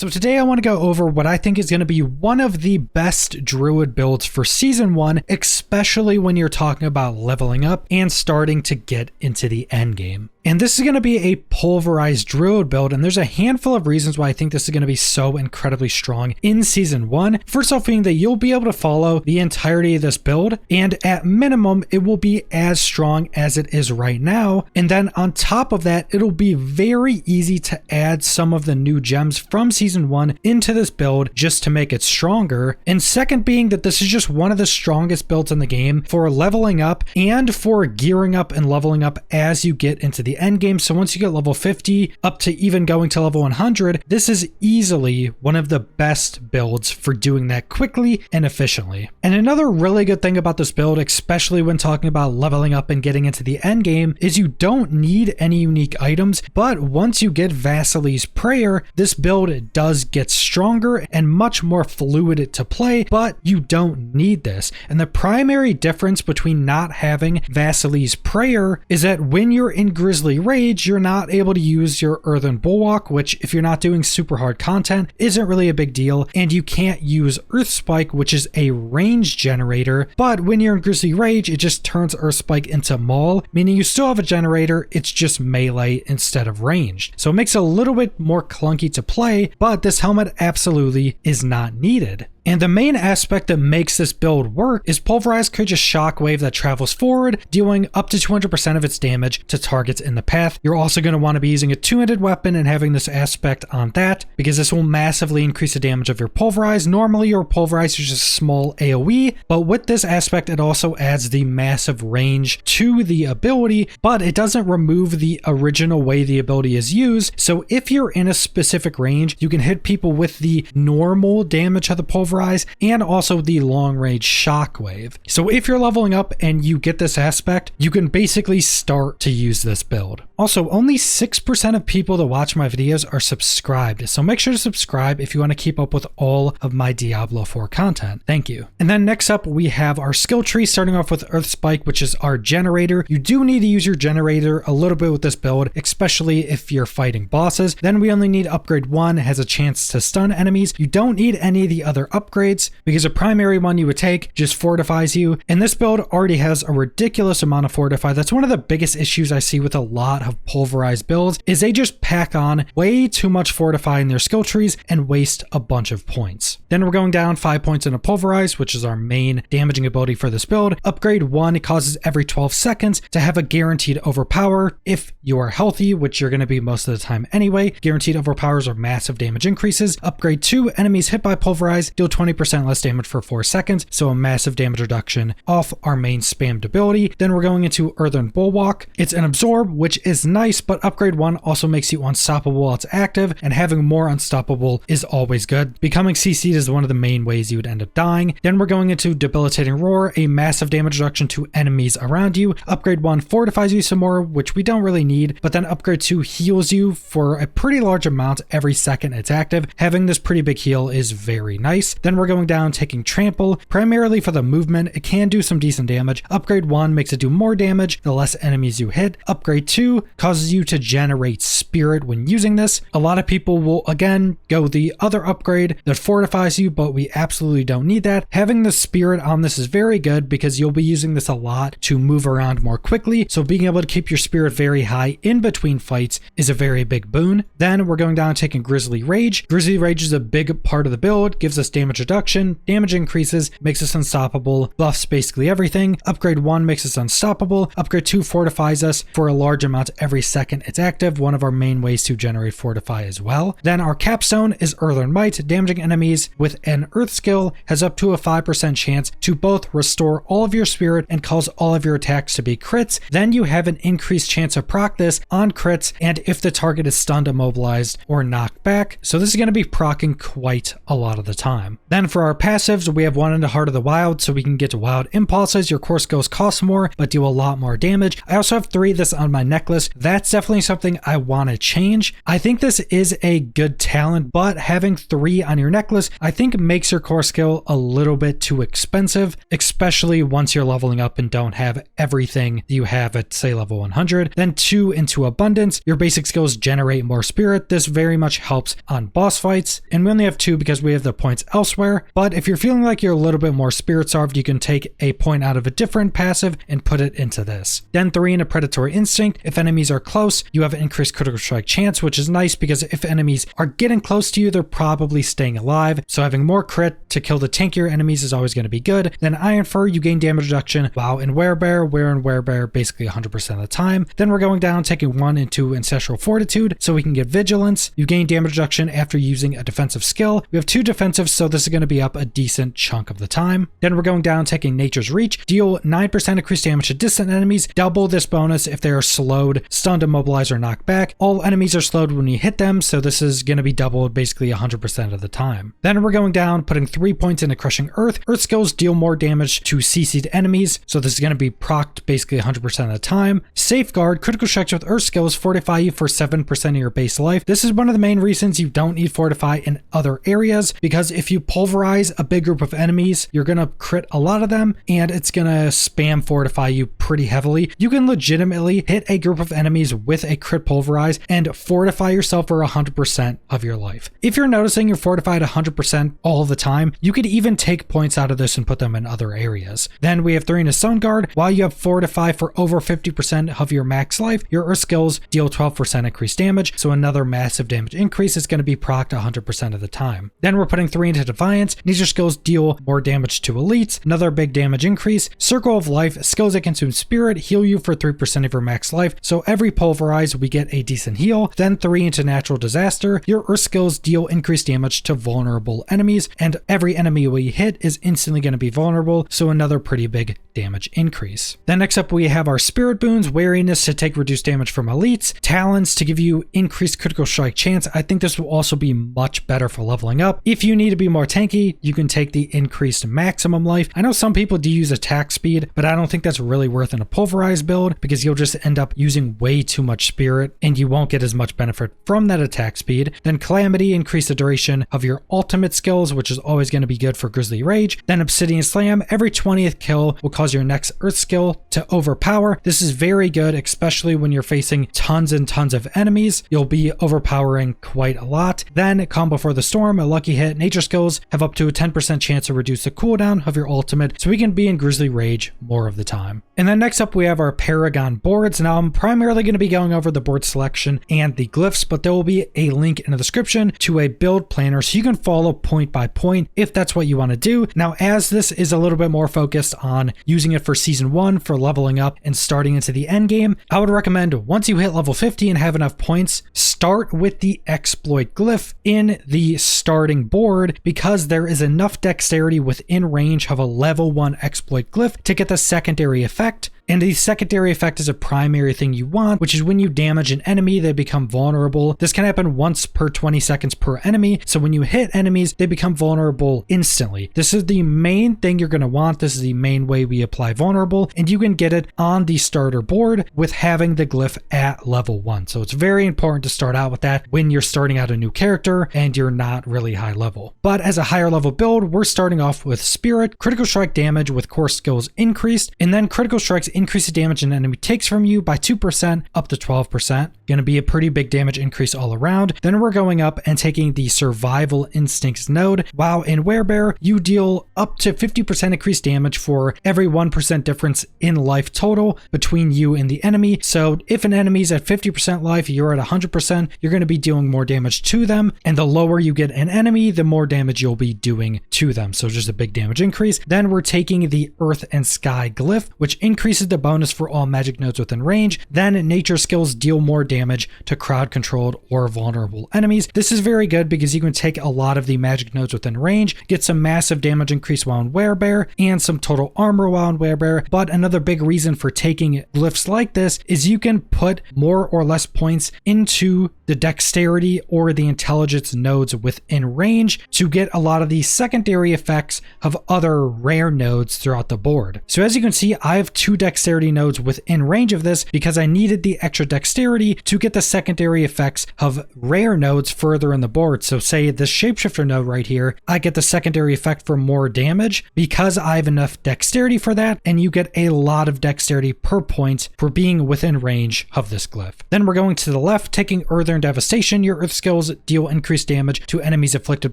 So today I want to go over what I think is going to be one of the best Druid builds for Season 1, especially when you're talking about leveling up and starting to get into the end game. And this is going to be a pulverized Druid build, and there's a handful of reasons why I think this is going to be so incredibly strong in Season 1. First off being that you'll be able to follow the entirety of this build, and at minimum, it will be as strong as it is right now. And then on top of that, it'll be very easy to add some of the new gems from Season 1 into this build just to make it stronger. And second being that this is just one of the strongest builds in the game for leveling up and for gearing up and leveling up as you get into the end game. So once you get level 50 up to even going to level 100, this is easily one of the best builds for doing that quickly and efficiently. And another really good thing about this build, especially when talking about leveling up and getting into the end game, is you don't need any unique items, but once you get Vasily's Prayer, this build does get stronger and much more fluid to play, but you don't need this. And the primary difference between not having Vasily's Prayer is that when you're in Grizzly Rage, you're not able to use your Earthen Bulwark, which if you're not doing super hard content isn't really a big deal, and you can't use Earth Spike, which is a range generator, but when you're in Grizzly Rage, it just turns Earth Spike into Maul, meaning you still have a generator, it's just melee instead of ranged. So it makes it a little bit more clunky to play, but this helmet absolutely is not needed. And the main aspect that makes this build work is Pulverize creates a shockwave that travels forward, dealing up to 200% of its damage to targets in the path. You're also going to want to be using a two-handed weapon and having this aspect on that, because this will massively increase the damage of your Pulverize. Normally your Pulverize is just a small AoE, but with this aspect it also adds the massive range to the ability, but it doesn't remove the original way the ability is used. So if you're in a specific range, you can hit people with the normal damage of the Pulverize and also the long range shockwave. So if you're leveling up and you get this aspect, you can basically start to use this build. Also, only 6% of people that watch my videos are subscribed, so make sure to subscribe if you want to keep up with all of my Diablo 4 content. Thank you. And then next up, we have our skill tree, starting off with Earth Spike, which is our generator. You do need to use your generator a little bit with this build, especially if you're fighting bosses. Then we only need upgrade 1, has a chance to stun enemies. You don't need any of the other upgrades because the primary one you would take just fortifies you. And this build already has a ridiculous amount of fortify. That's one of the biggest issues I see with a lot of pulverized builds, is they just pack on way too much fortify in their skill trees and waste a bunch of points. Then we're going down 5 points into Pulverize, which is our main damaging ability for this build. Upgrade 1, it causes every 12 seconds to have a guaranteed overpower if you are healthy, which you're going to be most of the time anyway. Guaranteed overpowers are massive damage increases. Upgrade 2, enemies hit by Pulverize deal 20% less damage for 4 seconds, so a massive damage reduction off our main spammed ability. Then we're going into Earthen Bulwark. It's an absorb, which is nice, but upgrade 1 also makes you unstoppable while it's active, and having more unstoppable is always good. Becoming CC'd is one of the main ways you would end up dying. Then we're going into Debilitating Roar, a massive damage reduction to enemies around you. Upgrade 1 fortifies you some more, which we don't really need, but then upgrade 2 heals you for a pretty large amount every second it's active. Having this pretty big heal is very nice. Then we're going down taking Trample, primarily for the movement. It can do some decent damage. Upgrade 1 makes it do more damage the less enemies you hit. Upgrade 2 causes you to generate Spirit when using this. A lot of people will again go the other upgrade that fortifies you, but we absolutely don't need that. Having the Spirit on this is very good because you'll be using this a lot to move around more quickly, so being able to keep your Spirit very high in between fights is a very big boon. Then we're going down taking Grizzly Rage. Grizzly Rage is a big part of the build, gives us damage reduction, damage increases, makes us unstoppable, buffs basically everything. Upgrade 1 makes us unstoppable. Upgrade 2 fortifies us for a large amount every second it's active, one of our main ways to generate fortify as well. Then our capstone is Earthen Might, damaging enemies with an earth skill, has up to a 5% chance to both restore all of your spirit and cause all of your attacks to be crits. Then you have an increased chance of proc this on crits and if the target is stunned, immobilized, or knocked back. So this is going to be proccing quite a lot of the time. Then for our passives, we have 1 in the Heart of the Wild, so we can get to Wild Impulses. Your core skills cost more, but do a lot more damage. I also have 3 of this on my necklace. That's definitely something I want to change. I think this is a good talent, but having 3 on your necklace, I think makes your core skill a little bit too expensive, especially once you're leveling up and don't have everything you have at, say, level 100. Then 2 into Abundance. Your basic skills generate more spirit. This very much helps on boss fights, and we only have 2 because we have the points elsewhere. But if you're feeling like you're a little bit more spirit starved, you can take a point out of a different passive and put it into this. Then 3 into Predatory Instinct. If enemies are close, you have an increased critical strike chance, which is nice because if enemies are getting close to you, they're probably staying alive. So having more crit to kill the tankier enemies is always going to be good. Then Iron Fur, you gain damage reduction while in Werebear, where in Werebear basically 100% of the time. Then we're going down, taking 1 into Ancestral Fortitude, so we can get Vigilance. You gain damage reduction after using a defensive skill. We have 2 defensive, so this is going to be up a decent chunk of the time. Then we're going down, taking Nature's Reach. Deal 9% increased damage to distant enemies. Double this bonus if they are slowed, stunned, immobilized, or knocked back. All enemies are slowed when you hit them, so this is going to be doubled basically 100% of the time. Then we're going down, putting 3 points into Crushing Earth. Earth skills deal more damage to CC'd enemies, so this is going to be procced basically 100% of the time. Safeguard, critical strikes with Earth skills fortify you for 7% of your base life. This is one of the main reasons you don't need Fortify in other areas, because if you pulverize a big group of enemies, you're going to crit a lot of them, and it's going to spam Fortify you pretty heavily. You can legitimately hit a group of enemies with a crit pulverize and fortify yourself for 100% of your life. If you're noticing you're fortified 100% all the time, you could even take points out of this and put them in other areas. Then we have 3 into Stone Guard. While you have Fortify for over 50% of your max life, your Earth skills deal 12% increased damage, so another massive damage increase is going to be procced 100% of the time. Then we're putting 3 into Defiance. Nature skills deal more damage to elites, another big damage increase. Circle of Life, skills that consume spirit heal you for 3% of your max life, so every pulverize we get a decent heal. Then 3 into Natural Disaster. Your Earth skills deal increased damage to vulnerable enemies, and every enemy we hit is instantly going to be vulnerable, so another pretty big damage increase. Then next up we have our Spirit Boons, Wariness to take reduced damage from elites, Talons to give you increased critical strike chance. I think this will also be much better for leveling up. If you need to be more tanky, you can take the increased maximum life. I know some people do use attack speed, but I don't think that's really worth in a pulverized build because you'll just end up using way too much spirit and you won't get as much benefit from that attack speed. Then Calamity, increase the duration of your ultimate skills, which is always going to be good for Grizzly Rage. Then Obsidian Slam, every 20th kill will cause your next Earth skill to overpower. This is very good, especially when you're facing tons and tons of enemies. You'll be overpowering quite a lot. Then Calm Before the Storm, a lucky hit. Nature skills have up to a 10% chance to reduce the cooldown of your ultimate, so we can be in Grizzly Rage more of the time. And then next up we have our Paragon Boards. Now I'm primarily going to be going over the board selection and the glyphs, but there will be a link in the description to a build planner so you can follow point by point if that's what you want to do. Now, as this is a little bit more focused on using it for season 1 for leveling up and starting into the end game, I would recommend once you hit level 50 and have enough points, start with the exploit glyph in the starting board because there is enough dexterity within range of a level 1 exploit glyph to get the secondary effect. And the secondary effect is a primary thing you want, which is when you damage an enemy, they become vulnerable. This can happen once per 20 seconds per enemy, so when you hit enemies, they become vulnerable instantly. This is the main thing you're going to want. This is the main way we apply vulnerable, and you can get it on the starter board with having the glyph at level 1. So it's very important to start out with that when you're starting out a new character and you're not really high level. But as a higher level build, we're starting off with Spirit, critical strike damage with core skills increased, and then critical strikes increase the damage an enemy takes from you by 2% up to 12%. Going to be a pretty big damage increase all around. Then we're going up and taking the Survival Instincts node. While in Werebear, you deal up to 50% increased damage for every 1% difference in life total between you and the enemy. So if an enemy's at 50% life, you're at 100%, you're going to be dealing more damage to them. And the lower you get an enemy, the more damage you'll be doing to them. So just a big damage increase. Then we're taking the Earth and Sky glyph, which increases increases the bonus for all magic nodes within range. Then nature skills deal more damage to crowd controlled or vulnerable enemies. This is very good because you can take a lot of the magic nodes within range, get some massive damage increase while in werebear, and some total armor while in werebear. But another big reason for taking glyphs like this is you can put more or less points into the dexterity or the intelligence nodes within range to get a lot of the secondary effects of other rare nodes throughout the board. So as you can see, I have 2 dexterity nodes within range of this because I needed the extra dexterity to get the secondary effects of rare nodes further in the board. So say this shapeshifter node right here, I get the secondary effect for more damage because I have enough dexterity for that, and you get a lot of dexterity per point for being within range of this glyph. Then we're going to the left, taking Earthen Devastation. Your earth skills deal increased damage to enemies afflicted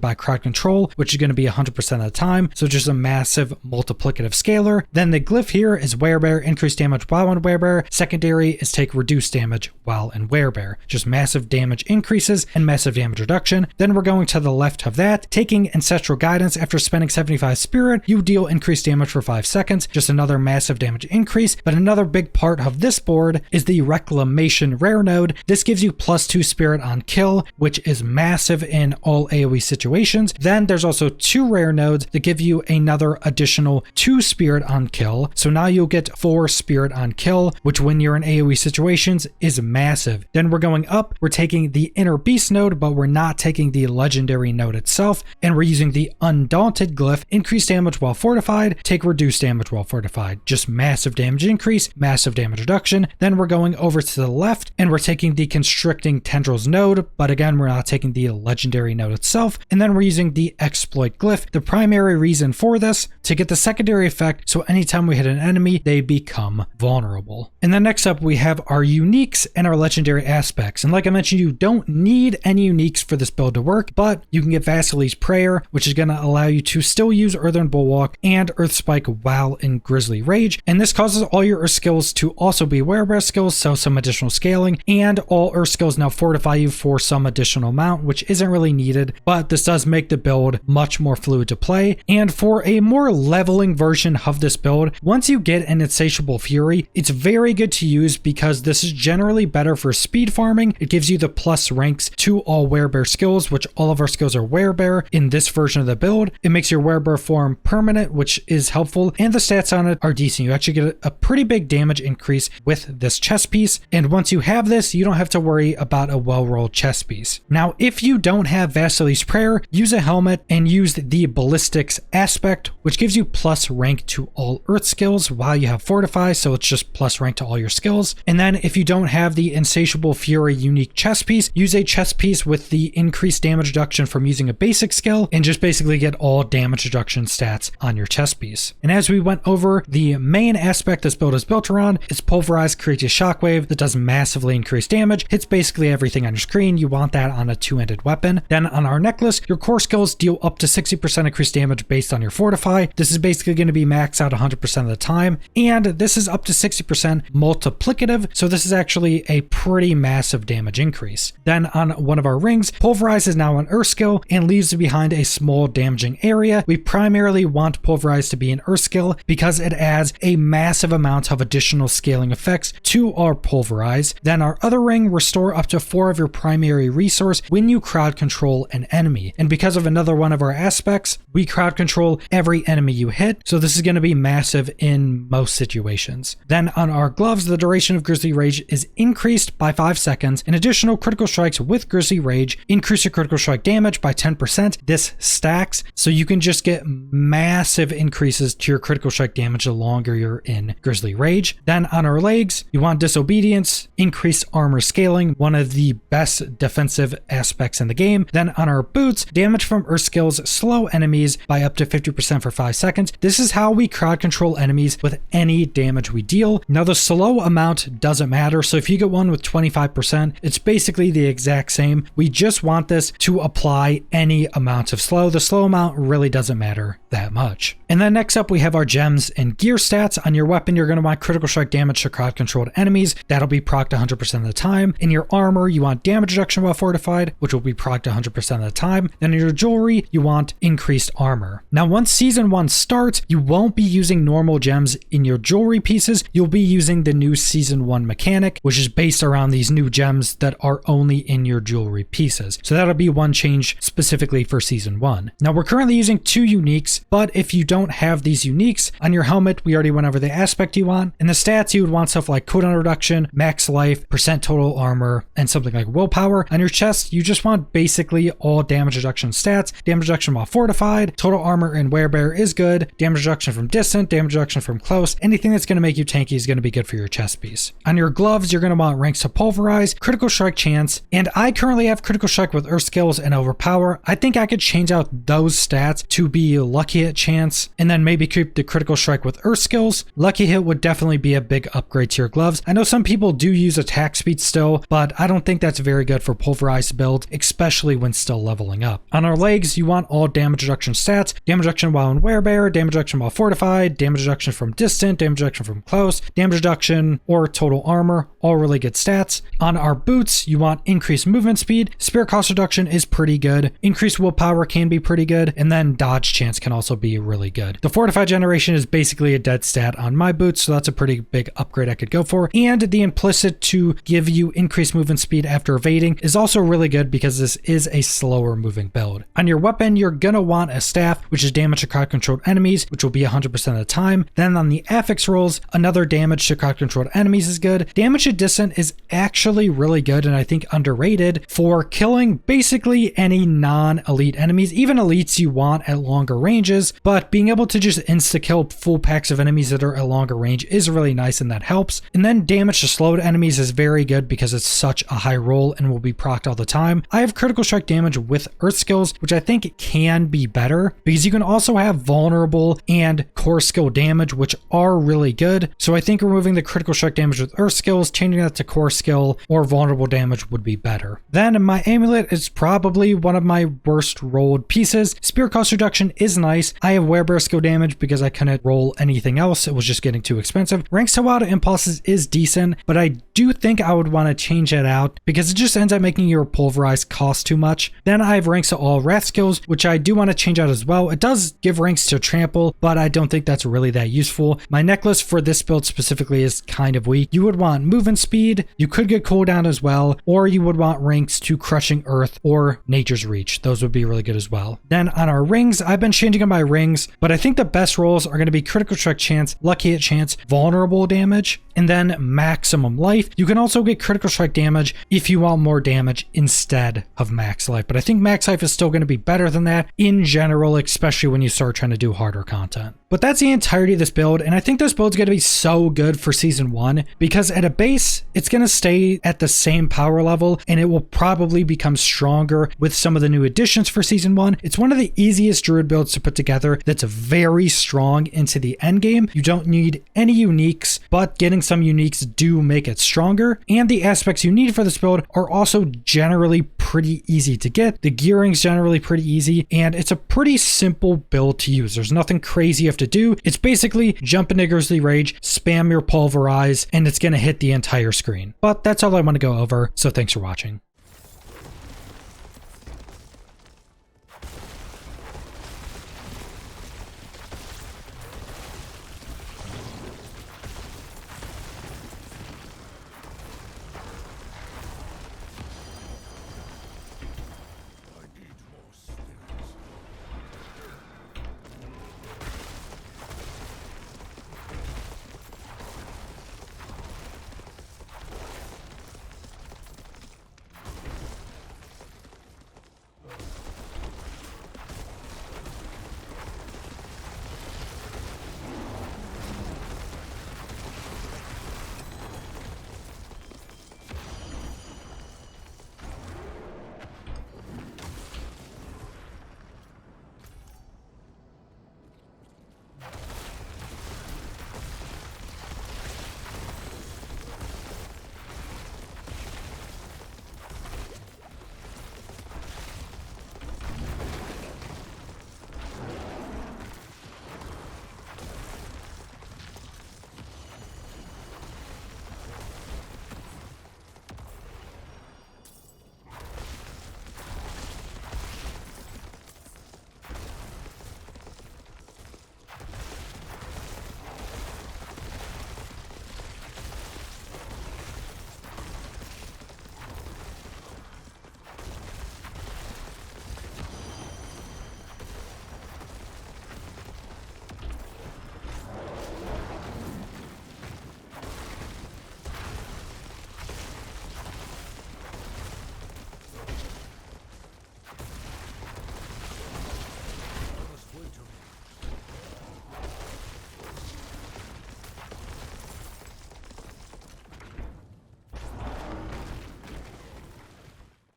by crowd control, which is going to be 100% of the time, so just a massive multiplicative scalar. Then the glyph here is werebear, increased damage while in werebear. Secondary is take reduced damage while in werebear, just massive damage increases and massive damage reduction. Then we're going to the left of that, taking Ancestral Guidance. After spending 75 spirit, you deal increased damage for 5 seconds, just another massive damage increase. But another big part of this board is the Reclamation rare node. This gives you +2 spirit on kill, which is massive in all AoE situations. Then there's also 2 rare nodes that give you another additional 2 spirit on kill. So now you'll get 4 spirit on kill, which when you're in AoE situations is massive. Then we're going up, we're taking the Inner Beast node, but we're not taking the legendary node itself, and we're using the Undaunted glyph. Increase damage while fortified, take reduced damage while fortified, just massive damage increase, massive damage reduction. Then we're going over to the left and we're taking the Constricting Tendrils node, but again we're not taking the legendary node itself. And then we're using the Exploit glyph. The primary reason for this, to get the secondary effect, so anytime we hit an enemy they become vulnerable. And then next up we have our uniques and our legendary aspects. And like I mentioned, you don't need any uniques for this build to work, but you can get Vassaley's Prayer, which is going to allow you to still use Earthen Bulwark and Earth Spike while in Grisly Rage. And this causes all your Earth skills to also be werebear skills, so some additional scaling, and all Earth skills now fortify you for some additional amount, which isn't really needed, but this does make the build much more fluid to play. And for a more leveling version of this build, once you get an Insatiable Fury, it's very good to use because this is generally better for speed farming. It gives you the plus ranks to all werebear skills, which all of our skills are werebear in this version of the build. It makes your werebear form permanent, which is helpful, and the stats on it are decent. You actually get a pretty big damage increase with this chest piece, and once you have this, you don't have to worry about a well-rolled chest piece. Now, if you don't have Vassaley's Prayer, use a helmet and use the Ballistics aspect, which gives you plus rank to all earth skills while you have Fortify, so it's just plus rank to all your skills. And then if you don't have the Insatiable Fury unique chest piece, use a chest piece with the increased damage reduction from using a basic skill, and just basically get all damage reduction stats on your chest piece. And as we went over, the main aspect this build is built around is Pulverize creates a shockwave that does massively increased damage, hits basically everything on your screen. You want that on a 2-handed weapon. Then on our necklace, your core skills deal up to 60% increased damage based on your Fortify. This is basically going to be maxed out 100% of the time, and this is up to 60% multiplicative, so this is actually a pretty massive damage increase. Then on one of our rings, Pulverize is now an earth skill and leaves behind a small damaging area. We primarily want Pulverize to be an earth skill because it adds a massive amount of additional scaling effects to our Pulverize. Then our other ring, restore up to 4 of your primary resource when you crowd control an enemy. And because of another one of our aspects, we crowd control every enemy you hit, so this is going to be massive in most situations. Then on our gloves, the duration of Grisly Rage is increased by 5 seconds, and additional critical strikes with Grisly Rage increase your critical strike damage by 10%. This stacks, so you can just get massive increases to your critical strike damage the longer you're in Grisly Rage. Then on our legs, you want Disobedience, increased armor scaling, one of the best defensive aspects in the game. Then on our boots, damage from earth skills slow enemies by up to 50% for 5 seconds. This is how we crowd control enemies with any damage we deal. Now the slow amount doesn't matter, so if you get one with 25%, it's basically the exact same. We just want this to apply any amount of slow. The slow amount really doesn't matter that much. And then next up we have our gems and gear stats. On your weapon, you're going to want critical strike damage to crowd controlled enemies. That'll be procced 100% of the time. In your armor, you want damage reduction while fortified, which will be procced 100% of the time. Then in your jewelry, you want increased armor. Now once season 1 starts, you won't be using normal gems in your jewelry jewelry pieces, you'll be using the new Season 1 mechanic, which is based around these new gems that are only in your jewelry pieces. So that'll be one change specifically for Season 1. Now we're currently using 2 uniques, but if you don't have these uniques, on your helmet, we already went over the aspect you want. In the stats, you would want stuff like cooldown reduction, max life, percent total armor, and something like willpower. On your chest, you just want basically all damage reduction stats. Damage reduction while fortified, total armor and werebear is good, damage reduction from distant, damage reduction from close. Anything that's going to make you tanky is going to be good for your chest piece. On your gloves, you're going to want ranks to pulverize, critical strike chance, and I currently have critical strike with earth skills and overpower. I think I could change out those stats to be lucky hit chance, and then maybe keep the critical strike with earth skills. Lucky hit would definitely be a big upgrade to your gloves. I know some people do use attack speed still, but I don't think that's very good for pulverized build, especially when still leveling up. On our legs, you want all damage reduction stats, damage reduction while in werebear, damage reduction while fortified, damage reduction from distant, damage reduction from close, damage reduction or total armor, all really good stats. On our boots, you want increased movement speed, spirit cost reduction is pretty good, increased willpower can be pretty good, and then dodge chance can also be really good. The fortified generation is basically a dead stat on my boots, so that's a pretty big upgrade I could go for. And the implicit to give you increased movement speed after evading is also really good because this is a slower moving build. On your weapon, you're gonna want a staff, which is damage to crowd controlled enemies, which will be 100% of the time. Then on the affix rolls, another damage to crowd controlled enemies is good. Damage to distant is actually really good and I think underrated for killing basically any non-elite enemies, even elites you want at longer ranges, but being able to just insta-kill full packs of enemies that are at longer range is really nice and that helps. And then damage to slowed enemies is very good because it's such a high roll and will be procced all the time. I have critical strike damage with earth skills, which I think can be better because you can also have vulnerable and core skill damage, which are really good. So I think removing the critical strike damage with earth skills, changing that to core skill or vulnerable damage would be better. Then my amulet is probably one of my worst rolled pieces. Spirit cost reduction is nice. I have werebear skill damage because I couldn't roll anything else. It was just getting too expensive. Ranks to wild impulses is decent, but I do think I would want to change it out because it just ends up making your pulverize cost too much. Then I have ranks to all wrath skills, which I do want to change out as well. It does give ranks to trample, but I don't think that's really that useful. My necklace for this build specifically is kind of weak. You would want movement speed. You could get cooldown as well, or you would want ranks to crushing earth or nature's reach. Those would be really good as well. Then on our rings, I've been changing up my rings, but I think the best rolls are going to be critical strike chance, lucky hit chance, vulnerable damage, and then maximum life. You can also get critical strike damage if you want more damage instead of max life, but I think max life is still going to be better than that in general, especially when you start trying to do harder content. But that's the entirety of this build, and I think this build's going to be so good for Season 1 because at a base, it's going to stay at the same power level and it will probably become stronger with some of the new additions for Season 1. It's one of the easiest Druid builds to put together that's very strong into the end game. You don't need any uniques, but getting some uniques do make it stronger, and the aspects you need for this build are also generally pretty easy to get. The gearing's generally pretty easy, and it's a pretty simple build to use. There's nothing crazy you have to do. It's basically jump into Grizzly Rage, spam your Pulverize, and it's going to hit the entire screen. But that's all I want to go over, so thanks for watching.